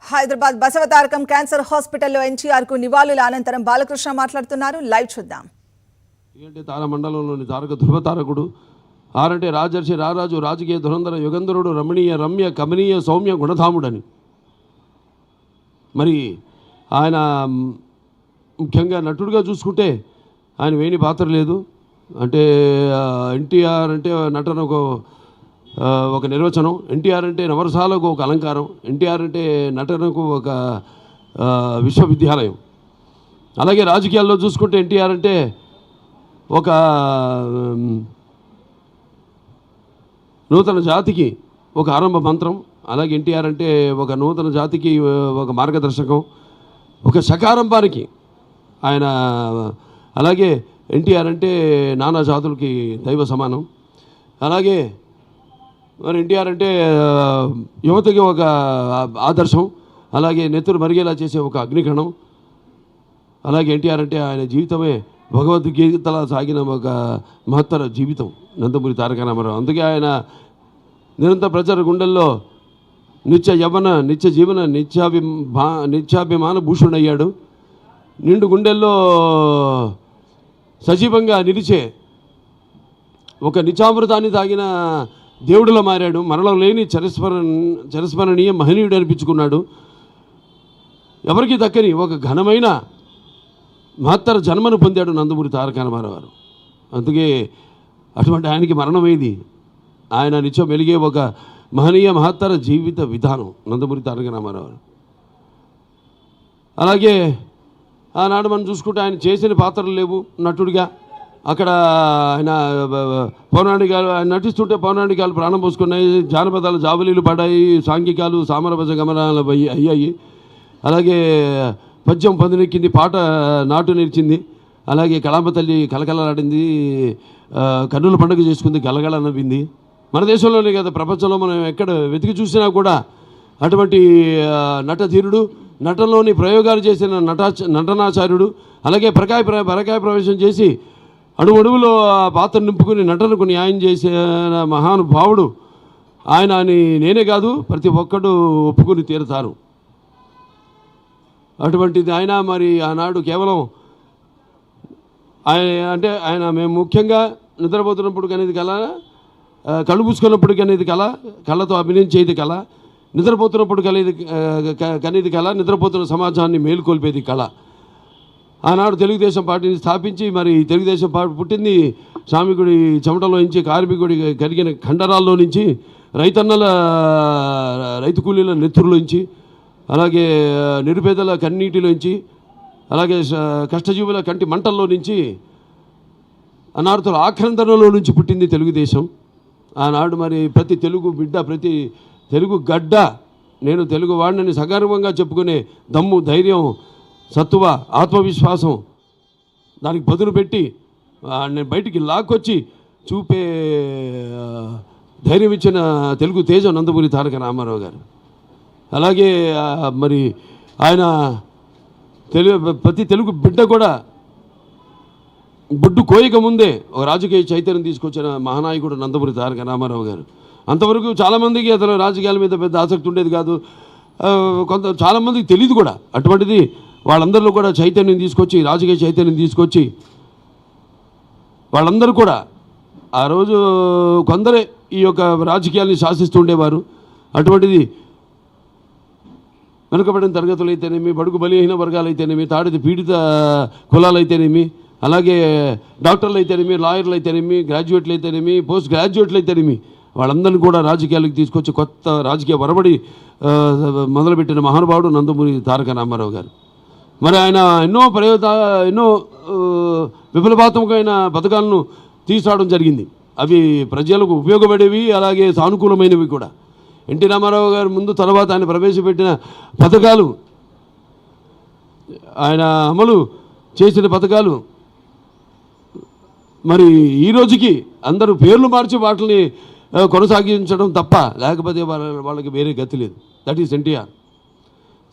Hyderabad Basavatarakam cancer హాస్పిటల్లో ఎన్టీఆర్ కు నివాళుల అనంతరం బాలకృష్ణ మాట్లాడుతున్నారు. లైవ్ చూద్దాం. ఏంటి తారమండలంలోని తారక ధృవతారకుడు ఆరంటే రాజర్షి రారాజు రాజకీయ ధురంధర యుగంధరుడు రమణీయ రమ్య కమనీయ సౌమ్య గుణధాముడని. మరి ఆయన ముఖ్యంగా నటుడుగా చూసుకుంటే ఆయన వేణి పాత్ర లేదు. అంటే ఎన్టీఆర్ అంటే నటన ఒక నిర్వచనం, ఎన్టీఆర్ అంటే నవరసాలకు ఒక అలంకారం, ఎన్టీఆర్ అంటే నటనకు ఒక విశ్వవిద్యాలయం. అలాగే రాజకీయాల్లో చూసుకుంటే ఎన్టీఆర్ అంటే ఒక నూతన జాతికి ఒక ఆరంభ మంత్రం. అలాగే ఎన్టీఆర్ అంటే ఒక నూతన జాతికి ఒక మార్గదర్శకం, ఒక శకారంభానికి ఆయన. అలాగే ఎన్టీఆర్ అంటే నానా జాతులకి దైవ సమానం. అలాగే మరి ఎన్టీఆర్ అంటే యువతకి ఒక ఆదర్శం, అలాగే నెత్తురు మరిగేలా చేసే ఒక అగ్నికణం. అలాగే ఎన్టీఆర్ అంటే ఆయన జీవితమే భగవద్గీతలా సాగిన ఒక మహత్తర జీవితం నందమూరి తారక రామారావు. అందుకే ఆయన నిరంతర ప్రజల గుండెల్లో నిత్య యవ్వన నిత్య జీవన నిత్యాభిమాన భూషుడయ్యాడు. నిండు గుండెల్లో సజీవంగా నిలిచే ఒక నిత్యామృతాన్ని తాగిన దేవుడిలో మారాడు. మరణం లేని చరస్మరణీయ మహనీయుడు అనిపించుకున్నాడు. ఎవరికి దక్కని ఒక ఘనమైన మహత్తర జన్మను పొందాడు నందమూరి తారక రామారావు గారు. అందుకే అటువంటి ఆయనకి మరణమేది. ఆయన నిత్యం వెలిగే ఒక మహనీయ మహత్తర జీవిత విధానం నందమూరి తారక రామారావు గారు. అలాగే ఆనాడు మనం చూసుకుంటే ఆయన చేసిన పాత్రలు లేవు నటుడిగా. అక్కడ ఆయన పౌరాణికాలు ఆయన నటిస్తుంటే పౌరాణికాలు ప్రాణం పోసుకున్నాయి, జానపదాలు జాబలీలు పడ్డాయి, సాంఘికాలు సామరభజ గమనాలు అయ్యాయి. అలాగే పద్యం పందినెక్కింది, పాట నాటు నిలిచింది. అలాగే కళాంబ తల్లి కలకలలాడింది, కన్నుల పండుగ చేసుకుంది, గలగల నవ్వింది. మన దేశంలోనే కదా, ప్రపంచంలో మనం ఎక్కడ వెతికి చూసినా కూడా అటువంటి నటధీరుడు, నటనలోని ప్రయోగాలు చేసిన నటనాచార్యుడు, అలాగే పరకాయ ప్రవేశం చేసి అడుగులో ఆ పాత్ర నింపుకుని నటనకు న్యాయం చేసిన మహానుభావుడు ఆయన అని నేనే కాదు ప్రతి ఒక్కడు ఒప్పుకుని తీరుతారు. అటువంటిది ఆయన. మరి ఆనాడు కేవలం ఆయన మేము ముఖ్యంగా నిద్రపోతున్నప్పుడు కనేది కళ, కళ్ళు పూసుకున్నప్పుడు కనేది కళ, కళ్ళతో అభినయించేది కళ, నిద్రపోతున్నప్పుడు కనేది కళ, నిద్రపోతున్న సమాజాన్ని మేలుకొల్పేది కళ. ఆనాడు తెలుగుదేశం పార్టీని స్థాపించి, మరి తెలుగుదేశం పార్టీ పుట్టింది శ్రామికుడి చెమటలో నుంచి, కార్మికుడి కలిగిన కండరాల్లో నుంచి, రైతు కూలీల నెత్తురులోంచి, అలాగే నిరుపేదల కన్నీటిలోంచి, అలాగే కష్టజీవుల కంటి మంటల్లో నుంచి, అనార్థుల ఆక్రందనలో నుంచి పుట్టింది తెలుగుదేశం. ఆనాడు మరి ప్రతి తెలుగు బిడ్డ, ప్రతి తెలుగు గడ్డ నేను తెలుగు వాడిని సగర్వంగా చెప్పుకునే దమ్ము, ధైర్యం, సత్తువ, ఆత్మవిశ్వాసం దానికి పదును పెట్టి నేను బయటికి లాక్కొచ్చి చూపే ధైర్యం ఇచ్చిన తెలుగు తేజం నందమూరి తారక రామారావు గారు. అలాగే మరి ఆయన ప్రతి తెలుగు బిడ్డ కూడా బొడ్డు కోయక ముందే ఒక రాజకీయ చైతన్యం తీసుకొచ్చిన మహానాయకుడు నందమూరి తారక రామారావు గారు. అంతవరకు చాలామందికి అతను రాజకీయాల మీద పెద్ద ఆసక్తి ఉండేది కాదు, చాలామందికి తెలియదు కూడా. అటువంటిది వాళ్ళందరిలో కూడా చైతన్యం తీసుకొచ్చి, రాజకీయ చైతన్యం తీసుకొచ్చి, వాళ్ళందరూ కూడా ఆ రోజు కొందరే ఈ యొక్క రాజకీయాల్ని శాసిస్తుండేవారు. అటువంటిది వెనుకబడిన తరగతులు అయితేనేమి, బడుగు బలహీన వర్గాలు అయితేనేమి, తాడిత పీడిత కులాలు అయితేనేమి, అలాగే డాక్టర్లు అయితేనేమి, లాయర్లు అయితేనేమి, గ్రాడ్యుయేట్లు అయితేనేమి, పోస్ట్ గ్రాడ్యుయేట్లు అయితేనేమి, వాళ్ళందరినీ కూడా రాజకీయాలకు తీసుకొచ్చి కొత్త రాజకీయ వరబడి మొదలుపెట్టిన మహానుభావుడు నందమూరి తారక రామారావు గారు. మరి ఆయన ఎన్నో విఫలపాత్మకమైన పథకాలను తీసుకురావడం జరిగింది. అవి ప్రజలకు ఉపయోగపడేవి, అలాగే సానుకూలమైనవి కూడా. ఎన్టీ రామారావు గారు ముందు తర్వాత ఆయన ప్రవేశపెట్టిన పథకాలు, ఆయన అమలు చేసిన పథకాలు మరి ఈ రోజుకి అందరూ పేర్లు మార్చి వాటిని కొనసాగించడం తప్ప లేకపోతే వాళ్ళకి వేరే గతి లేదు. That is NTR.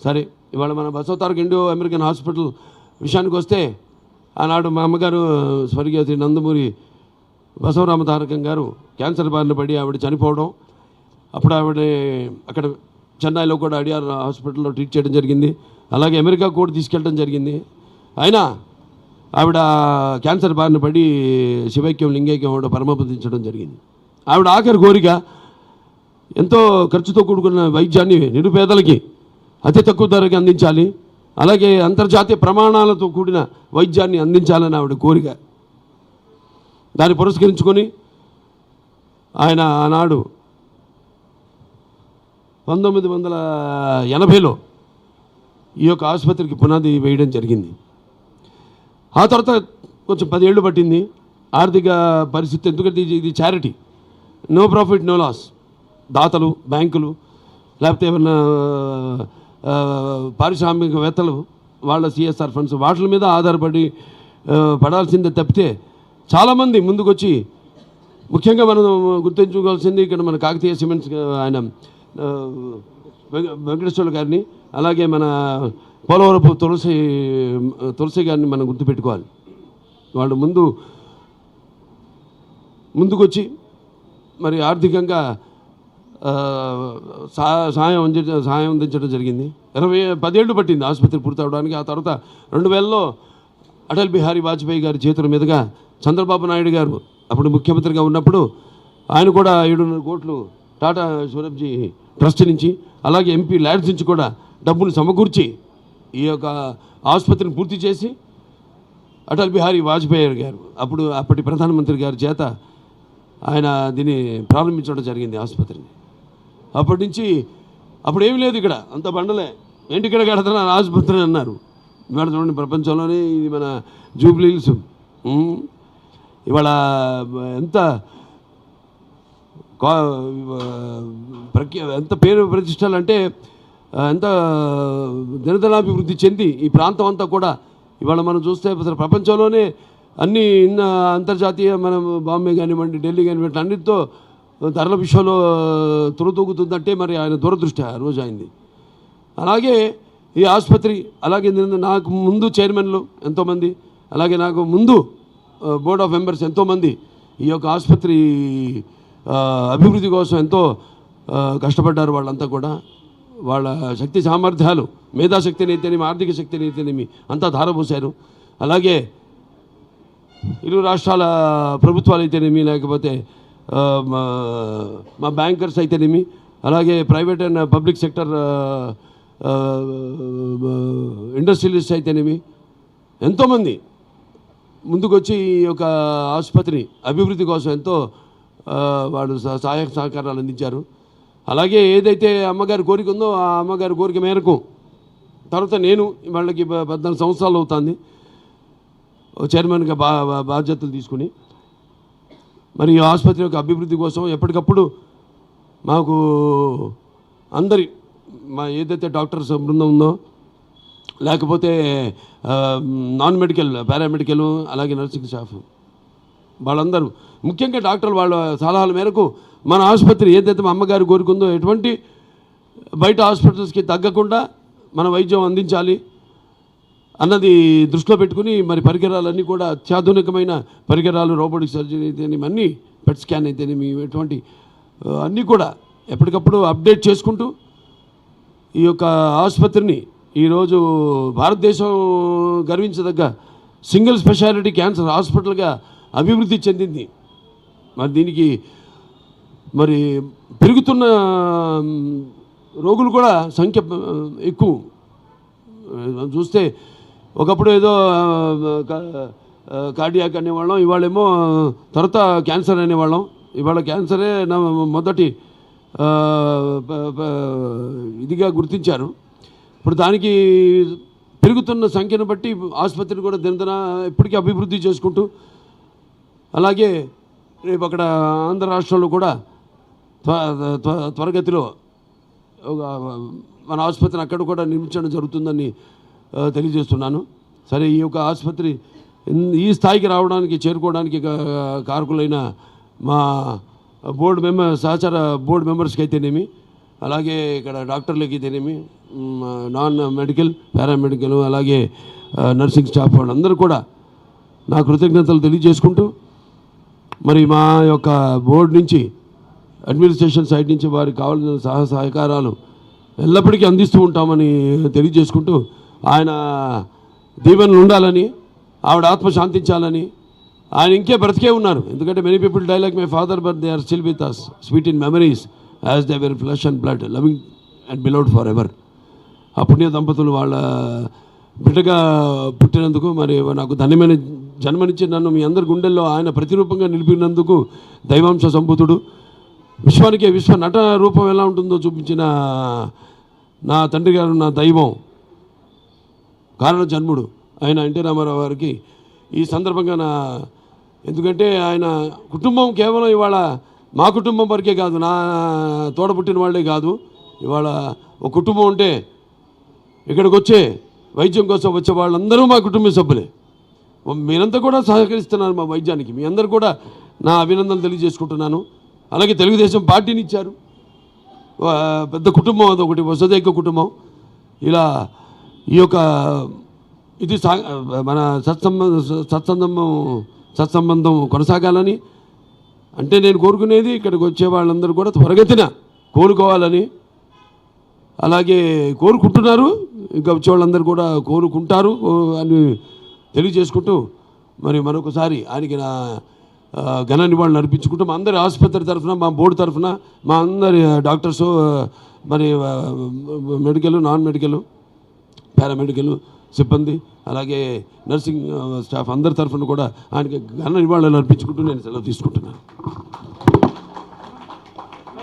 సరే, ఇవాళ మన బసవతారక ఇండో అమెరికన్ హాస్పిటల్ విషయానికి వస్తే, ఆనాడు మా అమ్మగారు స్వర్గీయ నందమూరి బసవరామ తారకం గారు క్యాన్సర్ బారిన పడి ఆవిడ చనిపోవడం, అప్పుడు ఆవిడ అక్కడ చెన్నైలో కూడా అడియార్ హాస్పిటల్లో ట్రీట్ చేయడం జరిగింది. అలాగే అమెరికా కూడా తీసుకెళ్ళడం జరిగింది. అయినా ఆవిడ క్యాన్సర్ బారిన పడి శివైక్యం లింగైక్యం ఆవిడ పరమపదించడం జరిగింది. ఆవిడ ఆఖరి కోరిక ఎంతో ఖర్చుతో కూడుకున్న వైద్యాన్ని నిరుపేదలకి అతి తక్కువ ధరకి అందించాలి, అలాగే అంతర్జాతీయ ప్రమాణాలతో కూడిన వైద్యాన్ని అందించాలని ఆవిడ కోరిక. దాన్ని పురస్కరించుకొని ఆయన ఆనాడు 1980లో ఈ యొక్క ఆసుపత్రికి పునాది వేయడం జరిగింది. ఆ తర్వాత కొంచెం 10 ఏళ్ళు పట్టింది. ఆర్థిక పరిస్థితి, ఎందుకంటే ఇది charity, no profit no loss. దాతలు, బ్యాంకులు, లేకపోతే ఏమన్నా పారిశ్రామికవేత్తలు వాళ్ళ సిఎస్ఆర్ ఫండ్స్ వాటి మీద ఆధారపడి పడాల్సిందే తప్పితే చాలామంది ముందుకొచ్చి, ముఖ్యంగా మనం గుర్తుంచుకోవాల్సింది ఇక్కడ మన కాకతీయ సిమెంట్స్ ఆయన వెంకటేశ్వర గారిని, అలాగే మన పోలవరపు తులసి గారిని మనం గుర్తుపెట్టుకోవాలి. వాళ్ళు ముందుకొచ్చి మరి ఆర్థికంగా సాయం అందించడం జరిగింది. 10 ఏళ్ళు పట్టింది ఆసుపత్రి పూర్తవడానికి. ఆ తర్వాత 2000లో అటల్ బిహారీ వాజ్పేయి గారి చేతుల మీదుగా చంద్రబాబు నాయుడు గారు అప్పుడు ముఖ్యమంత్రిగా ఉన్నప్పుడు ఆయన కూడా 7.5 కోట్లు టాటా సూరబ్జీ ట్రస్ట్ నుంచి, అలాగే ఎంపీ ల్యాడ్స్ నుంచి కూడా డబ్బులు సమకూర్చి ఈ యొక్క ఆసుపత్రిని పూర్తి చేసి అటల్ బిహారీ వాజ్పేయి గారు అప్పటి ప్రధానమంత్రి గారి చేత ఆయన దీన్ని ప్రారంభించడం జరిగింది ఆసుపత్రిని. అప్పటి నుంచి అప్పుడు ఏమీ లేదు, ఇక్కడ అంత బండలే, ఏంటి ఇక్కడ కడుతున్నారు ఆసుపత్రి అన్నారు. ఇవాళ చూడండి, ప్రపంచంలోనే ఇది మన జూబ్లీ హిల్స్. ఇవాళ ఎంత ఎంత పేరు ప్రతిష్టలు అంటే ఎంత దినదినాభివృద్ధి చెంది ఈ ప్రాంతం అంతా కూడా ఇవాళ మనం చూస్తే అసలు ప్రపంచంలోనే అన్ని అంతర్జాతీయ మనం బాంబే కానివ్వండి, ఢిల్లీ కానివ్వండి, అన్నిటితో ధరల విషయంలో తురుతూగుతుందంటే మరి ఆయన దూరదృష్టి ఆ రోజు అయింది. అలాగే ఈ ఆసుపత్రి, అలాగే నాకు ముందు చైర్మన్లు ఎంతోమంది, అలాగే నాకు ముందు బోర్డ్ ఆఫ్ మెంబర్స్ ఎంతోమంది ఈ యొక్క ఆసుపత్రి అభివృద్ధి కోసం ఎంతో కష్టపడ్డారు. వాళ్ళంతా కూడా వాళ్ళ శక్తి సామర్థ్యాలు, మేధాశక్తిని అయితేనేమి, ఆర్థిక శక్తిని అయితేనేమి అంతా ధారపోశారు. అలాగే ఇరు రాష్ట్రాల ప్రభుత్వాలు అయితేనేమి, లేకపోతే మా బ్యాంకర్స్ అయితేనేమి, అలాగే private and public sector industrialist అయితేనేమి ఎంతోమంది ముందుకొచ్చి ఈ యొక్క ఆసుపత్రి అభివృద్ధి కోసం ఎంతో వాళ్ళు సహాయ సహకారాలు అందించారు. అలాగే ఏదైతే అమ్మగారి కోరిక ఉందో ఆ అమ్మగారి కోరిక మేరకు తర్వాత నేను వాళ్ళకి 14 సంవత్సరాలు అవుతుంది చైర్మన్గా బాధ్యతలు తీసుకుని మరి ఈ ఆసుపత్రి యొక్క అభివృద్ధి కోసం ఎప్పటికప్పుడు మాకు మా ఏదైతే డాక్టర్స్ బృందం ఉందో, లేకపోతే నాన్ మెడికల్, పారామెడికల్, అలాగే నర్సింగ్ స్టాఫ్ వాళ్ళందరూ, ముఖ్యంగా డాక్టర్లు వాళ్ళ సలహాల మేరకు మన ఆసుపత్రి ఏదైతే మా అమ్మగారు కోరుకుందో ఎటువంటి బయట హాస్పిటల్స్కి తగ్గకుండా మన వైద్యం అందించాలి అన్నది దృష్టిలో పెట్టుకుని మరి పరికరాలన్నీ కూడా అత్యాధునికమైన పరికరాలు, రోబోటిక్ సర్జరీ అయితేనేమి, అన్నీ పెట్ స్కాన్ అయితేనేమి, ఇటువంటి అన్నీ కూడా ఎప్పటికప్పుడు అప్డేట్ చేసుకుంటూ ఈ యొక్క ఆసుపత్రిని ఈరోజు భారతదేశం గర్వించదగ్గ సింగిల్ స్పెషాలిటీ క్యాన్సర్ హాస్పిటల్గా అభివృద్ధి చెందింది. మరి దీనికి మరి పెరుగుతున్న రోగులు కూడా సంఖ్య ఎక్కువ. చూస్తే ఒకప్పుడు ఏదో కార్డియాక్ అనేవాళ్ళం, ఇవాళేమో తర్వాత క్యాన్సర్ అనేవాళ్ళం. ఇవాళ క్యాన్సరే మొదటి ఇదిగా గుర్తించారు. ఇప్పుడు దానికి పెరుగుతున్న సంఖ్యను బట్టి ఆసుపత్రిని కూడా దినదిన ఇప్పటికీ అభివృద్ధి చేసుకుంటూ, అలాగే రేపు అక్కడ ఆంధ్ర రాష్ట్రంలో కూడా త్వరగతిలో మన ఆసుపత్రిని అక్కడ కూడా నిర్మించడం జరుగుతుందని తెలియజేస్తున్నాను. సరే, ఈ యొక్క ఆసుపత్రి ఈ స్థాయికి రావడానికి, చేరుకోవడానికి కారకులైన మా సహచార బోర్డు మెంబర్స్కి అయితేనేమి, అలాగే ఇక్కడ డాక్టర్లకి అయితేనేమి, నాన్ మెడికల్, పారామెడికల్, అలాగే నర్సింగ్ స్టాఫ్ వాళ్ళందరూ కూడా నా కృతజ్ఞతలు తెలియజేసుకుంటూ మరి మా యొక్క బోర్డు నుంచి అడ్మినిస్ట్రేషన్ సైడ్ నుంచి వారికి కావాల్సిన సహకారాలు ఎల్లప్పటికీ అందిస్తూ ఉంటామని తెలియజేసుకుంటూ ఆయన దీవెనలు ఉండాలని, ఆవిడ ఆత్మ శాంతించాలని, ఆయన ఇంకే బ్రతికే ఉన్నారు. ఎందుకంటే many people die like my father but they are still with us, sweet in memories as they were flesh and blood, loving and beloved forever. ఆ పుణ్య దంపతులు వాళ్ళ బిడ్డగా పుట్టినందుకు మరి నాకు ధన్యమైన జన్మనిచ్చి నన్ను మీ అందరి గుండెల్లో ఆయన ప్రతిరూపంగా నిలిపినందుకు దైవాంశ సంభూతుడు, విశ్వానికే విశ్వ నట రూపం ఎలా ఉంటుందో చూపించిన నా తండ్రి గారు, నా దైవం, కారణ జన్ముడు ఆయన ఎన్టీ రామారావు గారికి ఈ సందర్భంగా ఎందుకంటే ఆయన కుటుంబం కేవలం ఇవాళ మా కుటుంబం వరకే కాదు, నా తోడ పుట్టిన వాళ్ళే కాదు. ఇవాళ ఒక కుటుంబం ఉంటే ఇక్కడికి వచ్చే వైద్యం కోసం వచ్చే వాళ్ళందరూ మా కుటుంబ సభ్యులే. మీరంతా కూడా సహకరిస్తున్నారు మా వైద్యానికి. మీ అందరూ కూడా నా అభినందనలు తెలియజేసుకుంటున్నాను. అలాగే తెలుగుదేశం పార్టీని ఇచ్చారు, పెద్ద కుటుంబం, అదొకటి వసుదైక కుటుంబం. ఇలా ఈ యొక్క ఇది మన సత్సంబంధం కొనసాగాలని, అంటే నేను కోరుకునేది ఇక్కడికి వచ్చే వాళ్ళందరూ కూడా త్వరగతిన కోరుకోవాలని, అలాగే కోరుకుంటున్నారు, ఇంకా వచ్చే వాళ్ళందరూ కూడా కోరుకుంటారు అని తెలియజేసుకుంటూ మరి మరొకసారి ఆయనకి నా ఘన నివాళులు అర్పించుకుంటూ మా అందరి ఆసుపత్రి తరఫున, మా బోర్డు తరఫున, మా అందరి డాక్టర్స్, మరి మెడికల్, నాన్ మెడికల్, పారామెడికల్ సిబ్బంది, అలాగే నర్సింగ్ స్టాఫ్ అందరి తరఫున కూడా ఆయనకి ఘన నివాళులు అర్పించుకుంటూ నేను సెలవు తీసుకుంటున్నాను.